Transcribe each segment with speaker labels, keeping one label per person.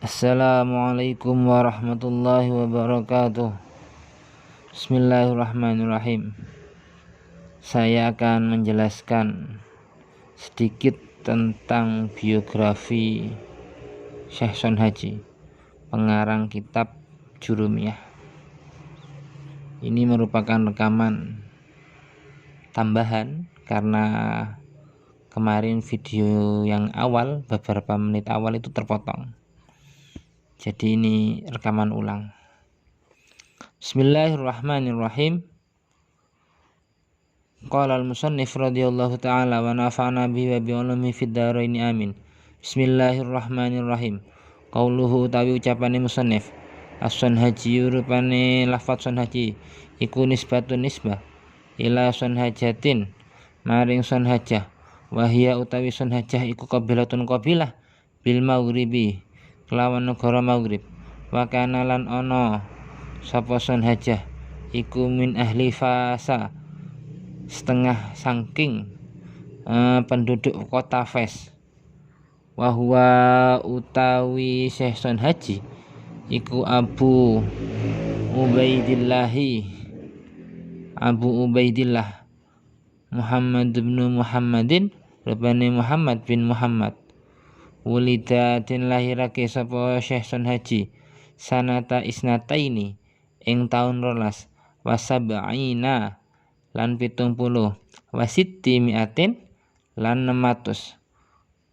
Speaker 1: Assalamualaikum warahmatullahi wabarakatuh. Bismillahirrahmanirrahim. Saya akan menjelaskan sedikit tentang biografi Syekh Son Haji, pengarang kitab Jurumiyah. Ini merupakan rekaman tambahan karena kemarin video yang awal, beberapa menit awal itu terpotong. Jadi ini rekaman ulang. Bismillahirrahmanirrahim. Qala al-musannif radhiyallahu ta'ala wa nafa'na bihi wa bi ulumi fid dharain amin. Bismillahirrahmanirrahim. Qauluhu utawi ucapane musannif. As-Son Haji rupane lafadz Son Haji iku nisbatun nisbah ila Son Hajatin maring Son Hajah. Wahia utawi Son Hajah iku qabilatun qabilah bil maghribi kelawan negara Maghrib. Wa kana lan ana sapa Son Hajah iku min ahli Fasa, setengah saking penduduk kota Fes. Wa huwa utawi Syekh Son Haji iku Abu Ubaidillah Muhammad bin Muhammadin rupane Muhammad bin Muhammad. Wulida den lahirake sapa Syekh Son Haji sanata isnataini ing taun 12 wasab'ina lan 70 wasitti mi'atin lan 600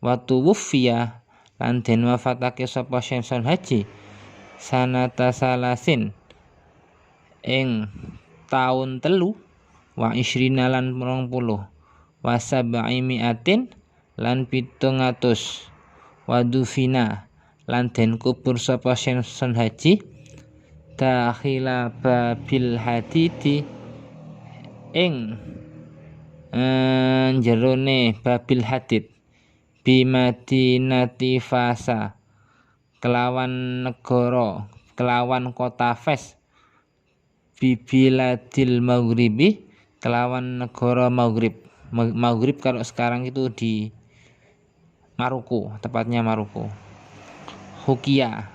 Speaker 1: watu wufiya lan den wafatake sapa Syekh Son Haji sanata salasin ing taun 3 wa isrina lan 20 wasab'i mi'atin lan 700 wadufina lan den kubur sapa Syekh Son Haji dakhila babil hadidi ing jerone babil hadid bi madinati Fasa kelawan kota Fes bibiladil maghribi kelawan negara Maghrib kalau sekarang itu di Maroko, tepatnya Maroko. Hukia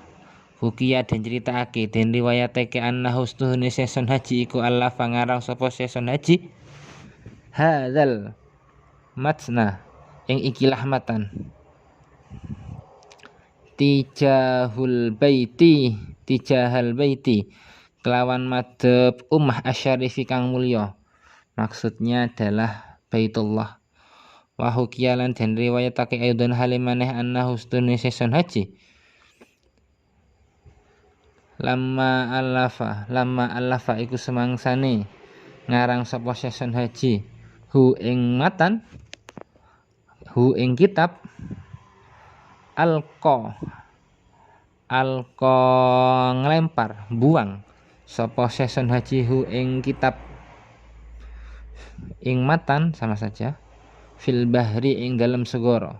Speaker 1: dan critakake den riwayatake annahu stuhune Syekh Son Haji iku Allah pangarang sapa Syekh Son Haji hadzal matna ing ikilah matan tijahal baiti kelawan madhep ummah asyarifi kang mulya, maksudnya adalah Baitullah. Wa hukiyalan dan riwayatake aidon halimaneh annahu stune Syekh Son Haji lama alafa iku semangsane ngarang sapa Syekh Son Haji hu ing kitab alqa nglempar buang sapa Syekh Son Haji hu ing kitab ing matan sama saja fil bahri ing dalam segara.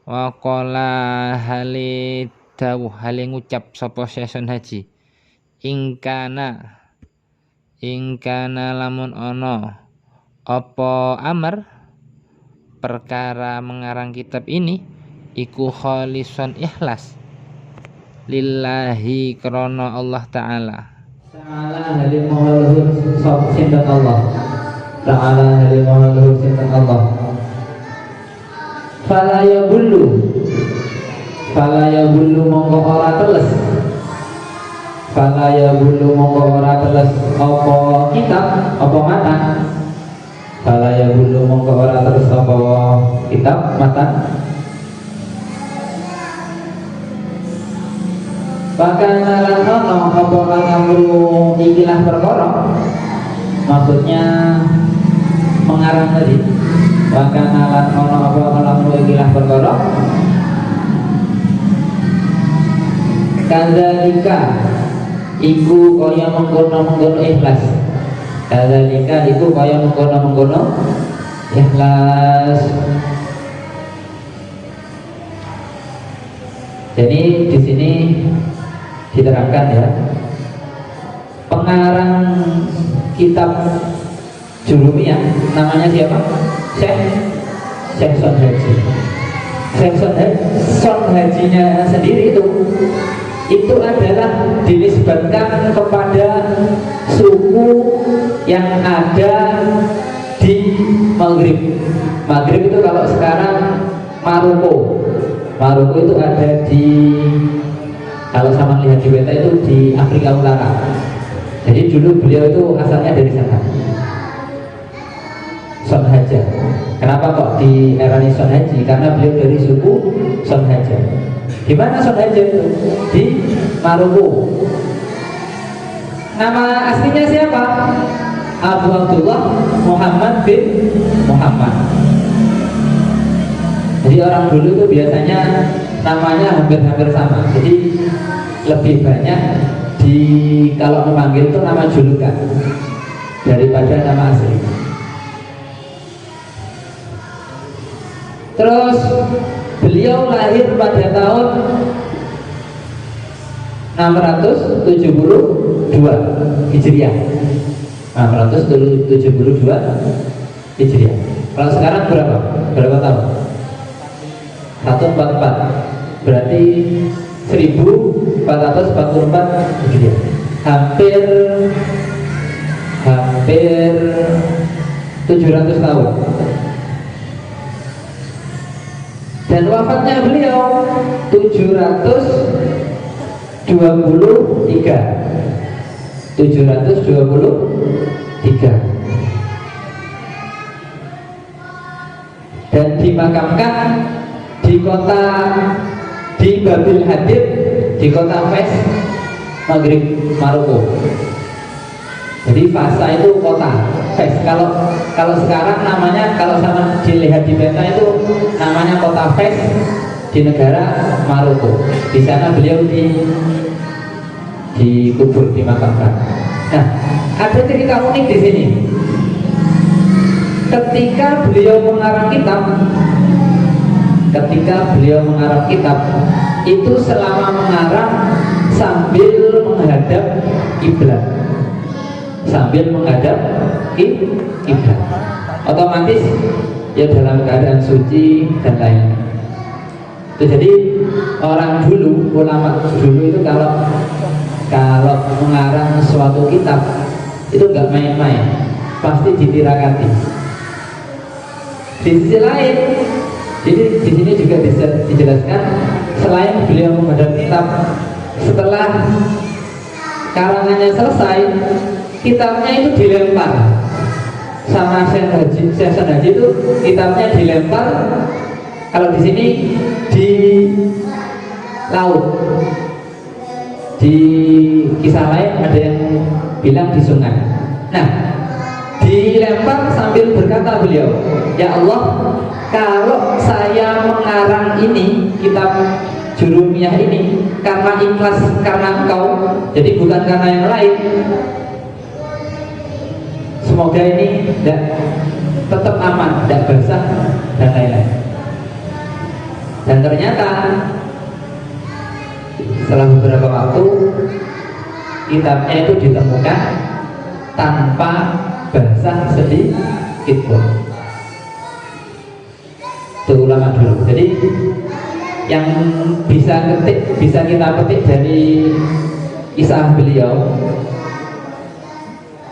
Speaker 1: Wa qala hale ngucap sapa Syekh Son Haji ing kana lamun ana apa amar perkara mengarang kitab ini iku khalison ikhlas lillahi krana Allah taala
Speaker 2: halimahul sinten Allah ta'ala halimahul sinten Allah fala ya bulu monggo ora teles apa kitab apa matan fala ya bulu monggo ora teles apa kitab matan bahkan lan ono apa amru ikilah perkara, maksudnya mengarang tadi bahkan lan ono apa amru ikilah perkara kadzalika iku kaya mengkono ikhlas ikhlas. Jadi di sini diterangkan ya, pengarang kitab Jurumiyah namanya siapa? Syekh Son Haji. Son hajinya sendiri itu adalah dinisbatkan kepada suku yang ada di Maghrib. Maghrib itu kalau sekarang Maroko. Maroko itu ada di, kalau sama lihat di peta itu di Afrika Utara. Jadi dulu beliau itu asalnya dari sana. Son Haja. Kenapa kok di era ini Son Haji? Karena beliau dari suku Son Haja. Di mana Son Haja itu? Di Maroko. Nama aslinya siapa? Abu Abdullah Muhammad bin Muhammad. Jadi orang dulu itu biasanya namanya hampir-hampir sama. Jadi lebih banyak kalau memanggil itu nama julukan daripada nama asli. Terus beliau lahir pada tahun 672 Hijriah. 672 Hijriah. Kalau sekarang berapa? Berapa tahun? 144. Berarti 1444 Hijriah. Hampir 700 tahun. Dan wafatnya beliau 723. Dan dimakamkan di Babil Hadid, di kota Fes, Maghrib, Maroko. Jadi Fasa itu kota Fes. Kalau sekarang namanya, kalau sama dilihat di peta itu namanya kota Fes di negara Maroko. Di sana beliau dikubur, dimakamkan. Nah, ada cerita unik di sini. Ketika beliau mengarang kitab, itu selama mengarang sambil menghadap kiblat. Otomatis ya dalam keadaan suci dan lainnya. Jadi orang dulu, ulama dulu itu kalau mengarang suatu kitab itu nggak main-main, pasti ditirakati. Di sisi lain, jadi di sini juga dijelaskan, selain beliau menghadap kitab, setelah karangannya selesai, kitabnya itu dilempar sama Syekh Haji itu, kitabnya dilempar. Kalau di sini di laut, di kisah lain ada yang bilang di sungai. Nah, dilempar sambil berkata beliau, ya Allah, kalau saya mengarang ini, kitab Jurumiyah ini, karena ikhlas, karena Engkau, jadi bukan karena yang lain, semoga ini tetap aman, tidak basah dan lain-lain. Dan ternyata setelah beberapa waktu kitabnya itu ditemukan tanpa basah sedikit pun. Itu ulama dulu. Jadi yang bisa kita petik dari kisah beliau,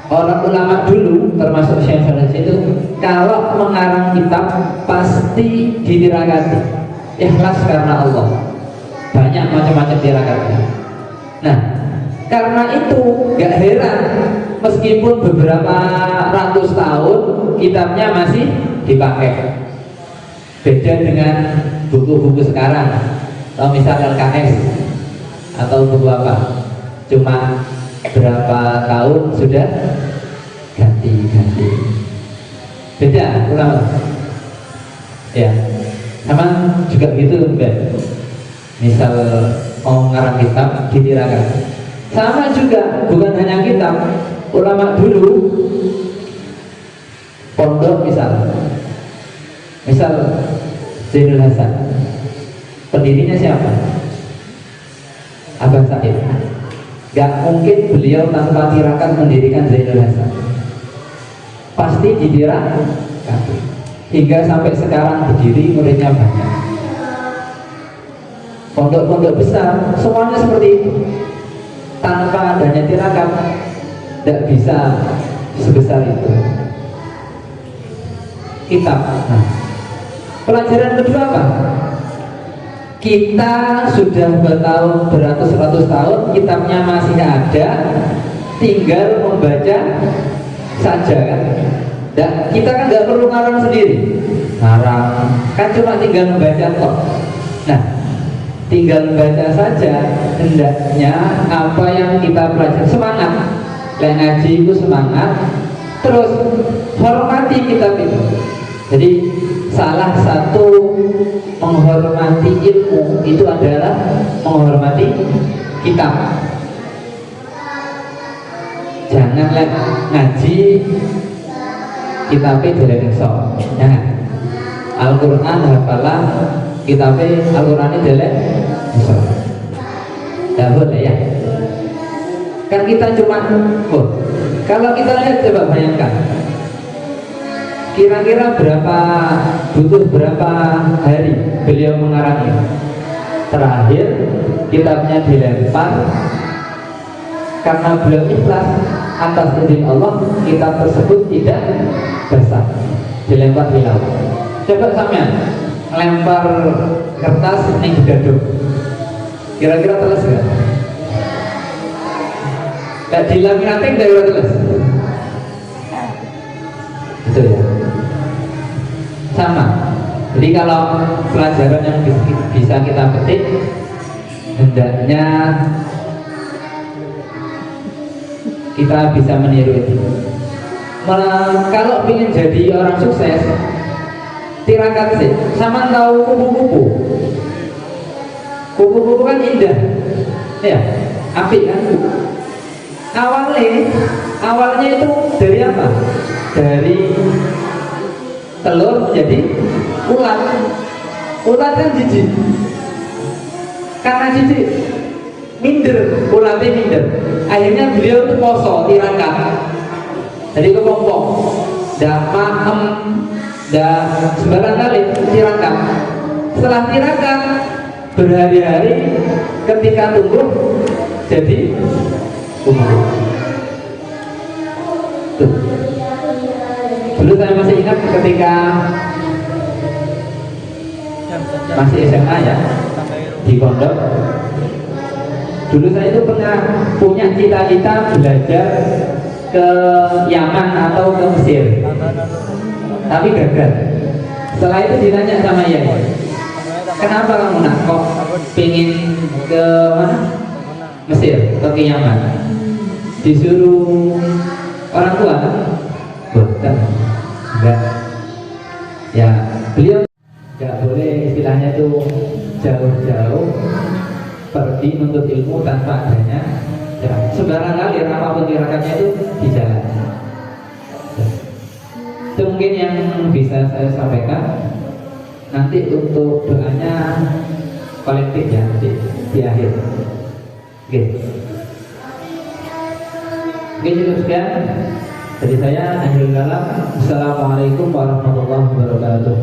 Speaker 2: orang ulama dulu termasuk Syekh Haji itu kalau mengarang kitab pasti ditirakati, ikhlas karena Allah, banyak macam-macam tirakatnya. Nah, karena itu gak heran meskipun beberapa ratus tahun kitabnya masih dipakai. Beda dengan buku-buku sekarang, atau misal LKS atau buku apa, cuma berapa tahun sudah ganti-ganti. Beda ulama. Ya, sama juga gitu kan. Misal mau ngarang kitab ditirakan. Sama juga, bukan hanya kitab. Ulama dulu pondok misal Zainul Hasan, pendirinya siapa? Abang Said. Gak mungkin beliau tanpa tirakan mendirikan Zainul Hasan, pasti ditirakan. Hingga sampai sekarang berdiri, muridnya banyak. Nah, karena itu beliau mengarang kitab, itu adalah bentuk ikhlas karena Allah. Banyak macam-macam tirakat. Nah, karena itu beliau mengarang kitab, itu adalah bentuk ikhlas karena Allah. pondok-pondok besar semuanya seperti itu. Tanpa adanya tirakat tidak bisa sebesar itu. Kitab. Nah, pelajaran kedua apa? Kita sudah bertahun beratus-ratus tahun, kitabnya masih ada, tinggal membaca saja kan. Dan kita kan nggak perlu ngarang sendiri, ngarang kan cuma tinggal membaca kok. Nah, tinggal membaca saja. Hendaknya apa yang kita pelajari semangat, ngaji itu semangat, terus hormati kitab itu. Jadi salah satu menghormati ilmu itu adalah menghormati kitab. Jangan ngaji kitabnya dari sok. Jangan. Al-Quran hafalah, kitabnya Al-Quran dari sok. Tidak boleh ya. Kan kita cuma kalau kita lihat, coba bayangkan, kira-kira butuh berapa hari beliau mengarangnya. Terakhir kitabnya dilempar karena beliau ikhlas atas izin Allah, kitab tersebut tidak basah, dilempar di laut. Coba sampean lempar kertas ning gadung, kira-kira teles nggak? Gak dilaminating dari teles. Itu ya. Sama. Jadi kalau pelajaran yang bisa kita petik, hendaknya kita bisa meniru itu. Kalau ingin jadi orang sukses, tirakat sih. Sama tahu kupu-kupu. Kupu-kupu kan indah, ya, apik kan. Awalnya itu dari apa? Dari telur menjadi ulat. Ulat kan jijik. Karena jijik, minder, ulatnya minder. Akhirnya beliau itu poso, tirakat. Jadi kepompong, dah maem, dah sembarang kali tirakat. Setelah tirakat berhari-hari, ketika tumbuh jadi umur. Tuh. Dulu saya masih ingat ketika masih SMA ya, di pondok. Dulu saya itu pernah punya cita-cita belajar ke Yaman atau ke Mesir, tapi gagal. Setelah itu ditanya sama Yai, kenapa kamu nak kok pengen ke mana? Mesir, ke Yaman? Disuruh orang tua? Bukan, enggak. Ya, beliau nggak boleh istilahnya itu jauh-jauh pergi menuntut ilmu tanpa adanya ya, sembarang kali apapun tirakatnya itu di jalan. Itu mungkin yang bisa saya sampaikan. Nanti untuk doanya kolektif ya, nanti di akhir. Oke. Oke, cukup sekian dari saya. Assalamualaikum warahmatullahi wabarakatuh.